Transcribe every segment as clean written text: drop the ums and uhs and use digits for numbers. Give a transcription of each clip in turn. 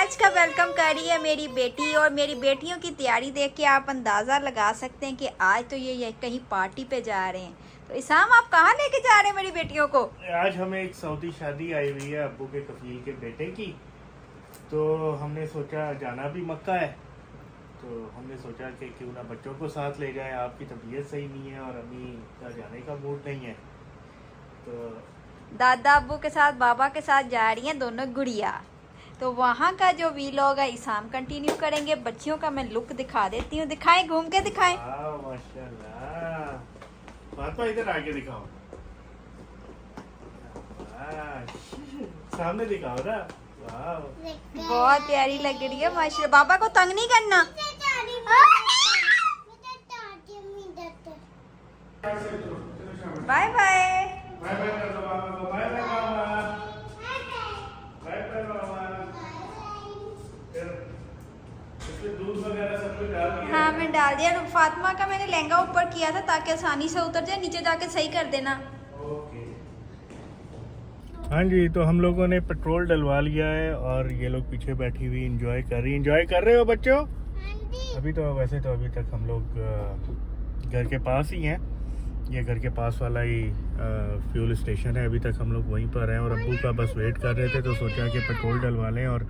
आज का वेलकम कर रही है मेरी बेटी, और मेरी बेटियों की तैयारी देख के आप अंदाज़ा लगा सकते हैं कि आज तो ये कहीं पार्टी पे जा रहे हैं। तो इसाम, आप कहाँ लेके जा रहे हैं मेरी बेटियों को? आज हमें एक सऊदी शादी आई हुई है अब्बू के कफील के बेटे की, तो हमने सोचा जाना भी मक्का है, तो हमने सोचा कि क्यों ना बच्चों को साथ ले जाएं। आपकी तबीयत सही नहीं है और अम्मी का जाने का मूड नहीं है, तो दादा अब्बू के साथ बाबा के साथ जा रही हैं दोनों गुड़िया। तो वहाँ का जो वीलॉग है इसाम कंटिन्यू करेंगे। बच्चियों का मैं लुक दिखा देती हूँ। दिखाएं, घूम के दिखाएं। माशाल्लाह। फातिमा इधर आके दिखाओ, सामने दिखाओ ना। बहुत प्यारी लग रही है माशाल्लाह। बाबा को तंग नहीं करना। Bye bye. हाँ, मैं डाल दिया। फातिमा का मैंने लहंगा ऊपर किया था ताकि आसानी से उतर जाए, नीचे जाके सही कर देना। हाँ जी, तो हम लोगों ने पेट्रोल डलवा लिया है और ये लोग पीछे बैठी हुई एंजॉय कर रहे हो बच्चों? अभी तो वैसे तो अभी तक हम लोग घर के पास ही हैं। ये घर के पास वाला ही फ्यूल स्टेशन है। अभी तक हम लोग वहीं पर हैं और अब्बू का बस वेट कर रहे थे, तो सोचा कि पेट्रोल डलवा लें और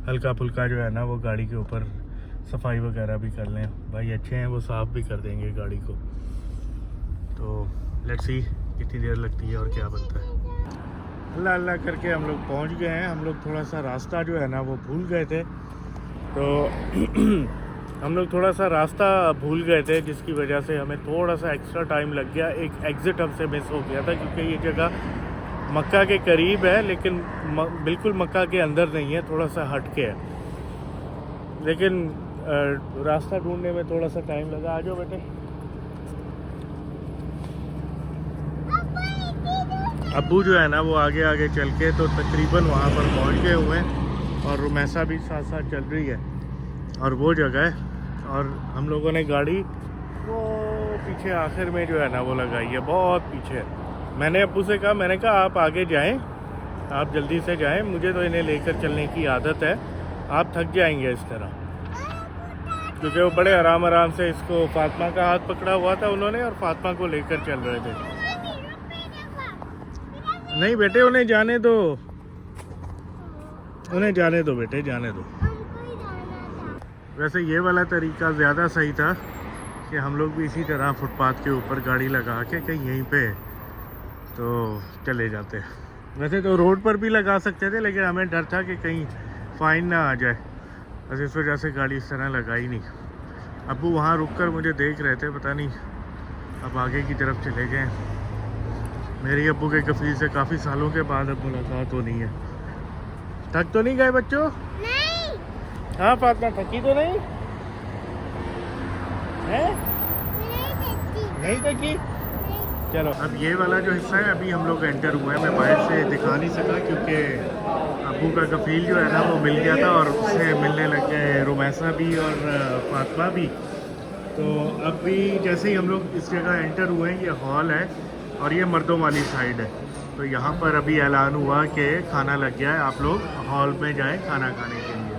हल्का फुल्का जो है ना वो गाड़ी के ऊपर सफाई वगैरह भी कर लें। भाई अच्छे हैं, वो साफ़ भी कर देंगे गाड़ी को। तो लेट्स सी कितनी देर लगती है और क्या बनता है। अल्लाह अल्लाह करके हम लोग पहुंच गए हैं। हम लोग थोड़ा सा रास्ता जो है ना वो भूल गए थे, तो हम लोग थोड़ा सा रास्ता भूल गए थे, जिसकी वजह से हमें थोड़ा सा एक्स्ट्रा टाइम लग गया। एक एग्ज़िट हमसे मिस हो गया था, क्योंकि ये जगह मक्का के करीब है लेकिन बिल्कुल मक्का के अंदर नहीं है, थोड़ा सा हट के है। लेकिन रास्ता ढूंढने में थोड़ा सा टाइम लगा। आ जाओ बेटे। अब्बू जो है ना वो आगे आगे चल के तो तकरीबन वहाँ पर पहुँच गए हुए हैं और रुमैसा भी साथ साथ चल रही है और वो जगह है। और हम लोगों ने गाड़ी वो पीछे आखिर में जो है ना वो लगाई है, बहुत पीछे। मैंने अब्बू से कहा, मैंने कहा आप आगे जाएं, आप जल्दी से जाएं, मुझे तो इन्हें लेकर चलने की आदत है, आप थक जाएंगे इस तरह। क्योंकि वो बड़े आराम से इसको फातिमा का हाथ पकड़ा हुआ था उन्होंने और फातिमा को लेकर चल रहे थे। नहीं बेटे, उन्हें जाने दो, उन्हें जाने दो बेटे, जाने दो। वैसे ये वाला तरीका ज़्यादा सही था कि हम लोग भी इसी तरह फुटपाथ के ऊपर गाड़ी लगा के कहीं यहीं पे तो चले जाते। वैसे तो रोड पर भी लगा सकते थे, लेकिन हमें डर था कि कहीं फ़ाइन ना आ जाए, बस इस वजह से गाड़ी इस तरह लगाई नहीं। अब्बू वहाँ रुककर मुझे देख रहे थे, पता नहीं अब आगे की तरफ चले गए। मेरी अब्बू के कफील से काफ़ी सालों के बाद अब मुलाकात होनी है। थक तो नहीं गए बच्चों? नहीं। हाँ फातिमा, थकी तो नहीं है? नहीं थकी। चलो, अब ये वाला जो हिस्सा है अभी हम लोग एंटर हुए हैं। मैं बाहर से दिखा नहीं सका क्योंकि अब्बू का कफील जो है ना वो मिल गया था और उससे मिलने लग गए रुमैसा भी और फातिमा भी। तो अभी जैसे ही हम लोग इस जगह एंटर हुए हैं, ये हॉल है और ये मर्दों वाली साइड है। तो यहाँ पर अभी ऐलान हुआ कि खाना लग गया है, आप लोग हॉल में जाएं खाना खाने के लिए।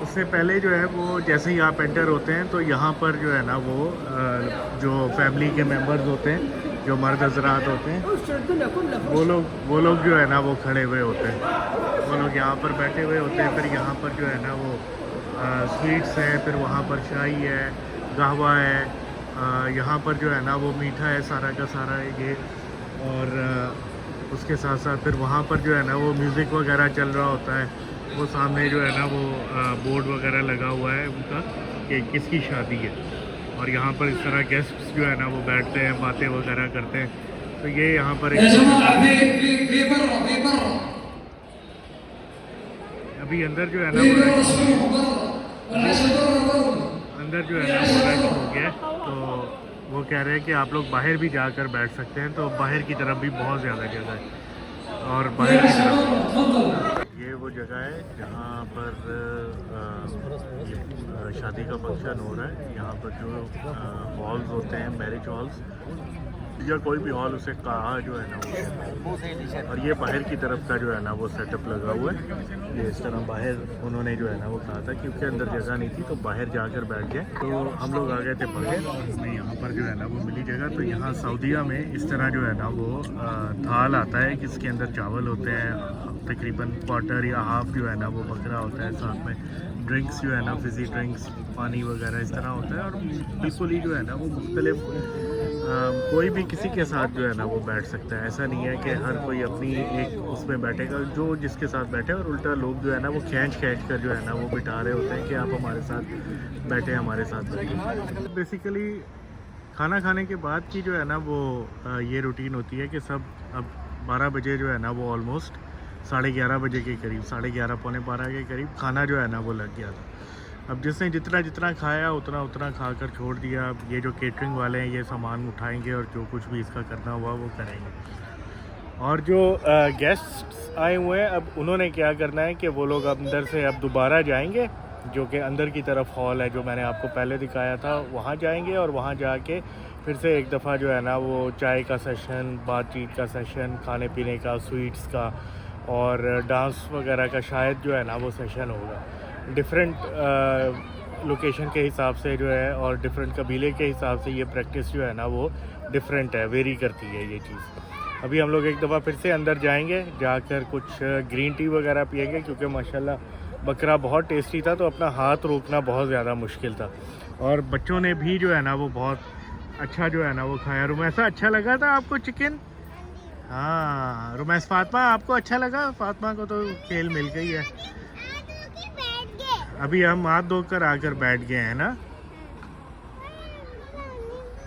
उससे पहले जो है वो जैसे ही आप एंटर होते हैं तो यहाँ पर जो है ना वो जो फैमिली के मेंबर्स होते हैं, जो मर्द हजरात होते हैं, वो लोग जो है ना वो खड़े हुए होते हैं। वो लोग यहाँ पर बैठे हुए होते हैं। फिर यहाँ पर जो है ना वो स्वीट्स है, फिर वहाँ पर चाय है, कहवा है, यहाँ पर जो है ना वो मीठा है सारा का सारा ये। और उसके साथ साथ फिर वहाँ पर जो है ना वो म्यूज़िक वगैरह चल रहा होता है। वो सामने जो है ना वो बोर्ड वगैरह लगा हुआ है उनका कि किसकी शादी है। और यहाँ पर इस तरह गेस्ट्स जो है ना वो बैठते हैं, बातें वगैरह करते हैं। तो ये यहाँ पर अभी अंदर जो है ना वो रश हो गया, तो वो कह रहे हैं कि आप लोग बाहर भी जाकर बैठ सकते हैं। तो बाहर की तरफ भी बहुत ज़्यादा जगह है और बाहर की तरफ ये वो जगह है जहाँ पर शादी का फंक्शन हो रहा है। यहाँ पर जो हॉल्स होते हैं, मैरिज हॉल्स, या कोई भी हॉल उसे कहा जो है ना वो। और ये बाहर की तरफ का जो है ना वो सेटअप लगा हुआ है। ये इस तरह बाहर उन्होंने जो है ना वो कहा था क्योंकि अंदर जगह नहीं थी तो बाहर जाकर बैठ गए। तो हम लोग आ गए थे बाहर, हमें यहाँ पर जो है ना वो मिली जगह। तो यहाँ सऊदीया में इस तरह जो है ना वो थाल आता है जिसके अंदर चावल होते हैं, तकरीबन क्वार्टर या हाफ जो है ना वो बकरा होता है, साथ में ड्रिंक्स जो है ना फिज़ी ड्रिंक्स, पानी वगैरह इस तरह होता है। और बिल्कुल ही जो है ना वो मुख्तलिफ कोई भी किसी के साथ जो है ना वो बैठ सकता है। ऐसा नहीं है कि हर कोई अपनी एक उसमें बैठेगा, जो जिसके साथ बैठे। और उल्टा लोग जो है ना वो खींच कर जो है ना वो बिठा रहे होते हैं कि आप हमारे साथ बैठे, हमारे साथ बैठे। बेसिकली खाना खाने के बाद की जो है ना वो ये रूटीन होती है कि सब अब 12 बजे जो है ना वो ऑलमोस्ट 11:30 बजे के करीब, 11:30 पौने 12 के करीब खाना जो है ना वो लग गया था। अब जिसने जितना खाया उतना खाकर छोड़ दिया। अब ये जो केटरिंग वाले हैं ये सामान उठाएंगे और जो कुछ भी इसका करना हुआ वो करेंगे। और जो गेस्ट्स आए हुए हैं अब उन्होंने क्या करना है कि वो लोग अंदर से अब दोबारा जाएंगे, जो कि अंदर की तरफ हॉल है जो मैंने आपको पहले दिखाया था, वहाँ जाएंगे। और वहाँ जाके फिर से एक दफ़ा जो है ना वो चाय का सेशन, बातचीत का सेशन, खाने पीने का, स्वीट्स का और डांस वगैरह का शायद जो है ना वो सेशन होगा। डिफरेंट लोकेशन के हिसाब से जो है और डिफरेंट कबीले के हिसाब से ये प्रैक्टिस जो है ना वो डिफरेंट है, वेरी करती है ये चीज़। अभी हम लोग एक दफ़ा फिर से अंदर जाएंगे, जाकर कुछ ग्रीन टी वगैरह पिएंगे क्योंकि माशाल्लाह बकरा बहुत टेस्टी था, तो अपना हाथ रोकना बहुत ज़्यादा मुश्किल था। और बच्चों ने भी जो है ना वो बहुत अच्छा जो है ना वो खाया। रुमैसा अच्छा लगा था आपको चिकन? हाँ रुमैस, फातिमा आपको अच्छा लगा? फातिमा को तो खेल मिल गई है। अभी हम हाथ धोकर आकर बैठ गए हैं ना।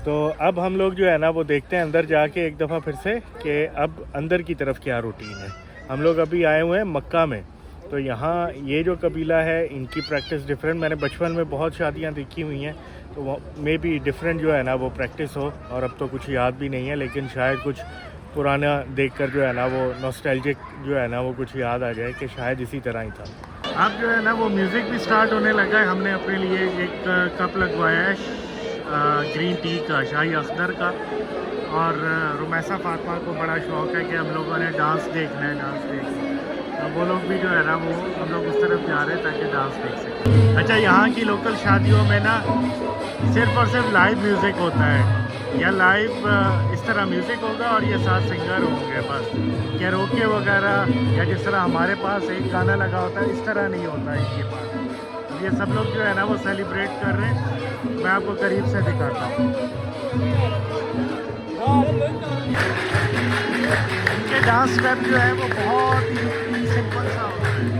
तो अब हम लोग जो है ना वो देखते हैं अंदर जाके एक दफ़ा फिर से कि अब अंदर की तरफ क्या रूटीन है। हम लोग अभी आए हुए हैं मक्का में, तो यहाँ ये जो कबीला है इनकी प्रैक्टिस डिफरेंट। मैंने बचपन में बहुत शादियाँ देखी हुई हैं, तो वो मे बी डिफरेंट जो है ना वो प्रैक्टिस हो। और अब तो कुछ याद भी नहीं है, लेकिन शायद कुछ पुराना देखकर जो है ना वो नॉस्टैल्जिक जो है ना वो कुछ याद आ जाए कि शायद इसी तरह ही था। अब जो है ना वो म्यूज़िक भी स्टार्ट होने लगा है। हमने अपने लिए एक कप लगवाया है ग्रीन टी का, शाही अख्तर का। और रुमैसा फातिमा को बड़ा शौक़ है कि हम लोगों ने डांस देखना है, डांस देखना है। तो वो लोग भी जो है ना वो हम लोग उस तरफ जा रहे हैं ताकि डांस देख सकें। अच्छा, यहाँ की लोकल शादियों में ना सिर्फ़ और सिर्फ लाइव म्यूज़िक होता है, या लाइव इस तरह म्यूज़िक होगा और ये 7 सिंगर होंगे बस। कैरोके वगैरह या जिस तरह हमारे पास एक गाना लगा होता है, इस तरह नहीं होता है इनके पास। ये सब लोग जो है ना वो सेलिब्रेट कर रहे हैं। मैं आपको करीब से दिखाता हूँ। इनके डांस स्टेप जो है वो बहुत सिंपल सा होता है।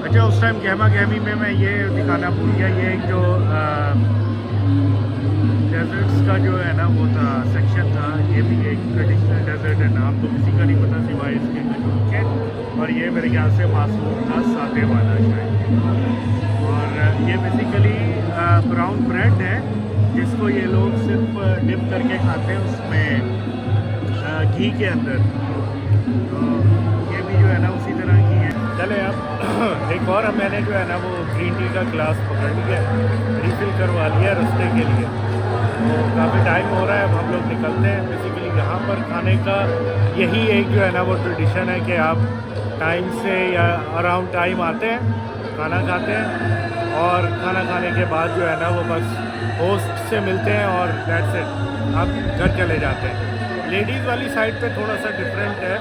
अच्छा, उस टाइम गहमा गहमी में मैं ये दिखाना भूल गया, ये एक जो डेजर्ट्स का जो है ना वो था सेक्शन था। ये भी एक ट्रेडिशनल डेजर्ट है, नाम तो किसी का नहीं पता सिवाय इसके खजूर के। और ये मेरे ख्याल से मासूम था, सादे वाला शायद। और ये बेसिकली ब्राउन ब्रेड है जिसको ये लोग सिर्फ डिप करके खाते हैं उसमें घी के अंदर। तो ये भी जो है ना उसी तरह की है। चले अब एक और मैंने जो है ना वो ग्रीन टी का ग्लास पकड़ लिया, रिफ़िल करवा लिया रास्ते के लिए। तो काफ़ी टाइम हो रहा है, अब हम लोग निकलते हैं। बेसिकली यहाँ पर खाने का यही एक जो है ना वो ट्रेडिशन है कि आप टाइम से या अराउंड टाइम आते हैं, खाना खाते हैं और खाना खाने के बाद जो है ना वो बस होस्ट से मिलते हैं और दैट्स इट, आप घर चले जाते हैं। लेडीज़ वाली साइड पे थोड़ा सा डिफरेंट है,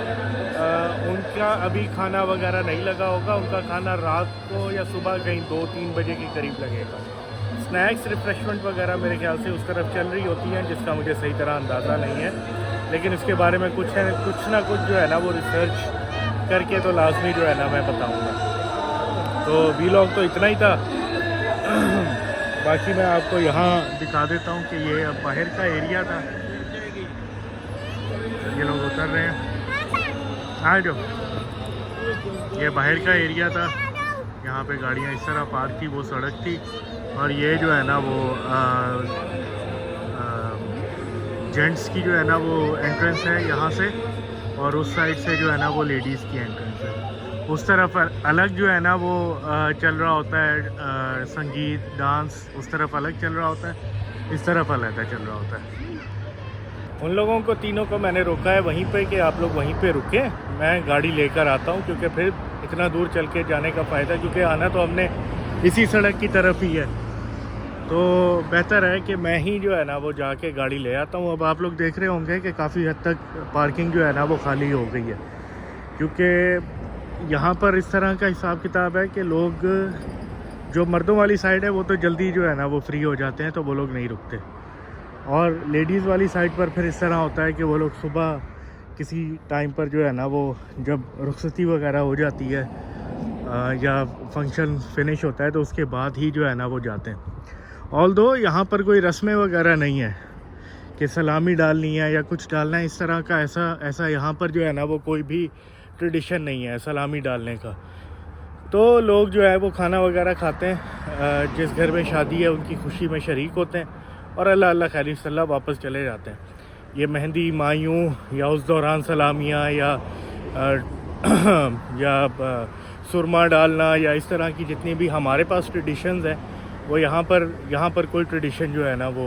उनका अभी खाना वगैरह नहीं लगा होगा, उनका खाना रात को या सुबह कहीं 2-3 बजे के करीब लगेगा। स्नैक्स रिफ़्रेशमेंट वगैरह मेरे ख्याल से उस तरफ चल रही होती हैं, जिसका मुझे सही तरह अंदाज़ा नहीं है, लेकिन इसके बारे में कुछ ना कुछ जो है ना वो रिसर्च करके तो लाजमी जो है ना मैं बताऊँगा। तो वीलॉग तो इतना ही था। बाकी मैं आपको यहाँ दिखा देता हूँ कि ये अब बाहर का एरिया था, ये लोग उतर रहे हैं, आ जाओ। ये बाहर का एरिया था, यहाँ पे गाड़ियाँ इस तरह पार्क थी, वो सड़क थी और ये जो है ना वो जेंट्स की जो है ना वो एंट्रेंस है यहाँ से, और उस साइड से जो है ना वो लेडीज़ की एंट्रेंस है। उस तरफ अलग जो है ना वो चल रहा होता है संगीत डांस, उस तरफ अलग चल रहा होता है, इस तरफ अलग चल रहा होता है। उन लोगों को तीनों को मैंने रोका है वहीं पे कि आप लोग वहीं पे रुके, मैं गाड़ी लेकर आता हूँ, क्योंकि फिर इतना दूर चल के जाने का फ़ायदा, क्योंकि आना तो हमने इसी सड़क की तरफ ही है, तो बेहतर है कि मैं ही जो है ना वो जाके गाड़ी ले आता हूँ। अब आप लोग देख रहे होंगे कि काफ़ी हद तक पार्किंग जो है ना वो खाली हो गई है, क्योंकि यहाँ पर इस तरह का हिसाब किताब है कि लोग जो मर्दों वाली साइड है वो तो जल्दी जो है ना वो फ्री हो जाते हैं, तो वो लोग नहीं रुकते, और लेडीज़ वाली साइड पर फिर इस तरह होता है कि वो लोग सुबह किसी टाइम पर जो है ना वो जब रुखसती वगैरह हो जाती है या फंक्शन फिनिश होता है तो उसके बाद ही जो है ना वो जाते हैं। ऑल्दो यहाँ पर कोई रस्में वगैरह नहीं है कि सलामी डालनी है या कुछ डालना है, इस तरह का ऐसा यहाँ पर जो है ना वो कोई भी ट्रेडिशन नहीं है सलामी डालने का। तो लोग जो है वो खाना वगैरह खाते हैं, जिस घर में शादी है उनकी खुशी में शरीक होते हैं और अल्लाह अल्लाह खैर सल्ला वापस चले जाते हैं। ये मेहंदी मायूं या उस दौरान सलामियाँ या सुरमा डालना या इस तरह की जितनी भी हमारे पास ट्रेडिशंस हैं वो यहाँ पर कोई ट्रेडिशन जो है ना वो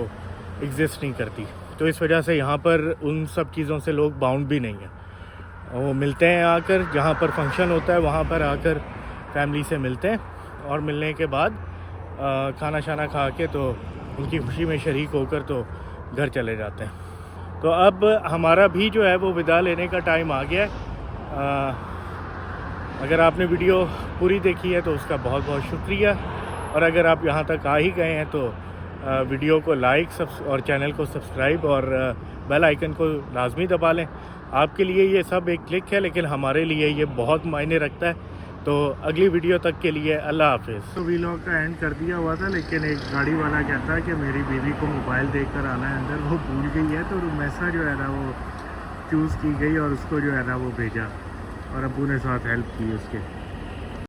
एग्जिस्ट नहीं करती। तो इस वजह से यहाँ पर उन सब चीज़ों से लोग बाउंड भी नहीं हैं। वो मिलते हैं आकर, जहाँ पर फंक्शन होता है वहाँ पर आकर फैमिली से मिलते हैं और मिलने के बाद खाना शाना खा के तो उनकी खुशी में शरीक होकर तो घर चले जाते हैं। तो अब हमारा भी जो है वो विदा लेने का टाइम आ गया है। अगर आपने वीडियो पूरी देखी है तो उसका बहुत बहुत शुक्रिया, और अगर आप यहाँ तक आ ही गए हैं तो वीडियो को लाइक और चैनल को सब्सक्राइब और बेल आइकन को लाजमी दबा लें। आपके लिए ये सब एक क्लिक है, लेकिन हमारे लिए ये बहुत मायने रखता है। तो अगली वीडियो तक के लिए अल्लाह हाफिज़। तो वीलॉग का एंड कर दिया हुआ था, लेकिन एक गाड़ी वाला कहता है कि मेरी बीवी को मोबाइल देकर आना है अंदर, वो भूल गई है, तो रुमैसा जो है ना वो चूज़ की गई और उसको जो है ना वो भेजा और अब्बू ने साथ हेल्प की उसके।